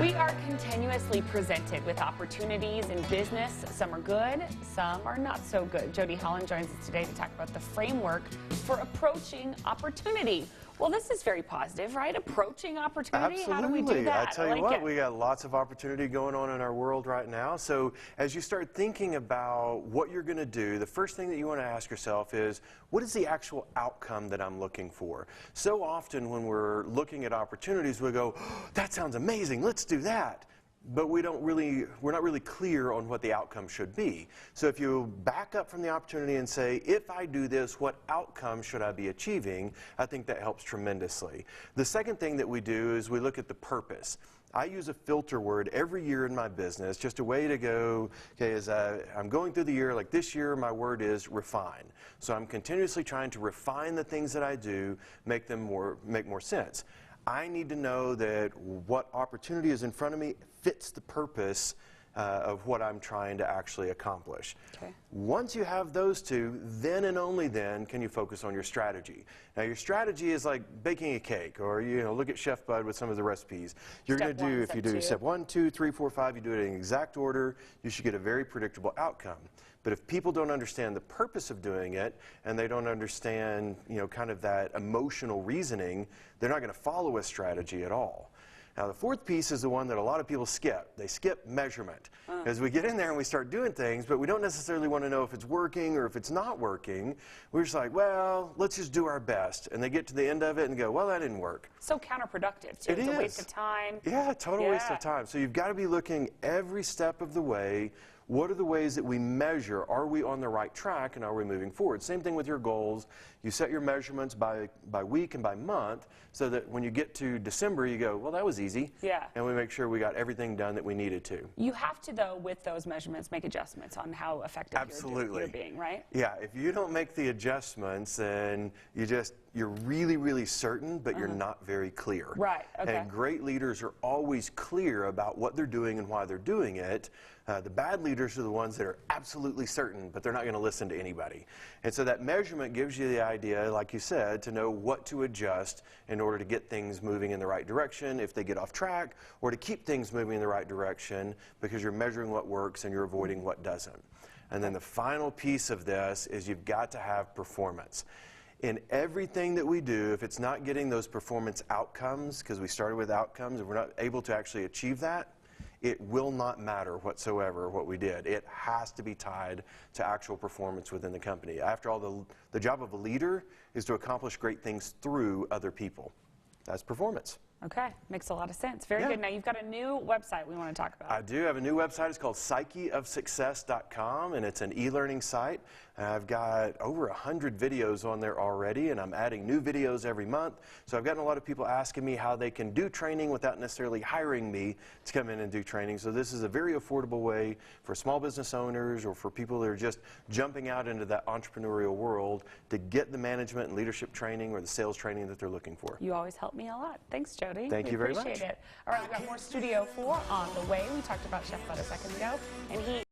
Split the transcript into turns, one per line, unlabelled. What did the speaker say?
We are continuously presented with opportunities in business. Some are good, some are not so good. Jody Holland joins us today to talk about the framework for approaching opportunity. Well, this is very positive, right? Approaching opportunity.
Absolutely.
How do we do that?
I tell you what, we got lots of opportunity going on in our world right now. So as you start thinking about what you're going to do, the first thing that you want to ask yourself is, what is the actual outcome that I'm looking for? So often when we're looking at opportunities, we go, oh, that sounds amazing, let's do that. But we're not really clear on what the outcome should be. So if you back up from the opportunity and say, if I do this, what outcome should I be achieving? I think that helps tremendously. The second thing that we do is we look at the purpose. I use a filter word every year in my business, just a way to go, okay, as I'm going through the year, like this year, my word is refine. So I'm continuously trying to refine the things that I do, make more sense. I need to know that what opportunity is in front of me fits the purpose of what I'm trying to actually accomplish. Okay. Once you have those two, then and only then can you focus on your strategy. Now your strategy is like baking a cake, or look at Chef Bud with some of the recipes. You're going to do, if you do step 1, 2, 3, 4, 5, you do it in exact order, you should get a very predictable outcome. But if people don't understand the purpose of doing it, and they don't understand, kind of that emotional reasoning, they're not going to follow a strategy at all. Now, the fourth piece is the one that a lot of people skip. They skip measurement. As we get in there and we start doing things, but we don't necessarily want to know if it's working or if it's not working. We're just like, well, let's just do our best. And they get to the end of it and go, well, that didn't work.
So counterproductive, too. It's a waste of time.
Yeah, total waste of time. So you've got to be looking every step of the way. What are the ways that we measure? Are we on the right track, and are we moving forward? Same thing with your goals. You set your measurements by week and by month, so that when you get to December, you go, well, that was easy. Yeah. And we make sure we got everything done that we needed to. You
have to, though, with those measurements, make adjustments on how effective you're being, right?
Yeah, if you don't make the adjustments, then you're really, really certain, but you're not very clear.
Right, okay.
And great leaders are always clear about what they're doing and why they're doing it. The bad leaders are the ones that are absolutely certain, but they're not going to listen to anybody. And so that measurement gives you the idea, like you said, to know what to adjust in order to get things moving in the right direction if they get off track, or to keep things moving in the right direction because you're measuring what works and you're avoiding what doesn't. And then the final piece of this is you've got to have performance. In everything that we do, if it's not getting those performance outcomes, because we started with outcomes, if we're not able to actually achieve that, it will not matter whatsoever what we did. It has to be tied to actual performance within the company. After all, the job of a leader is to accomplish great things through other people. That's performance.
Okay, makes a lot of sense. Very good. Now, you've got a new website we want to talk about.
I do have a new website. It's called psycheofsuccess.com, and it's an e-learning site. And I've got over 100 videos on there already, and I'm adding new videos every month. So I've gotten a lot of people asking me how they can do training without necessarily hiring me to come in and do training. So this is a very affordable way for small business owners or for people that are just jumping out into that entrepreneurial world to get the management and leadership training or the sales training that they're looking for.
You always help me a lot. Thanks, Jody.
Thank you very much.
Appreciate it. All right, we've got more Studio 4 on the way. We talked about Chef Bud a second ago, and he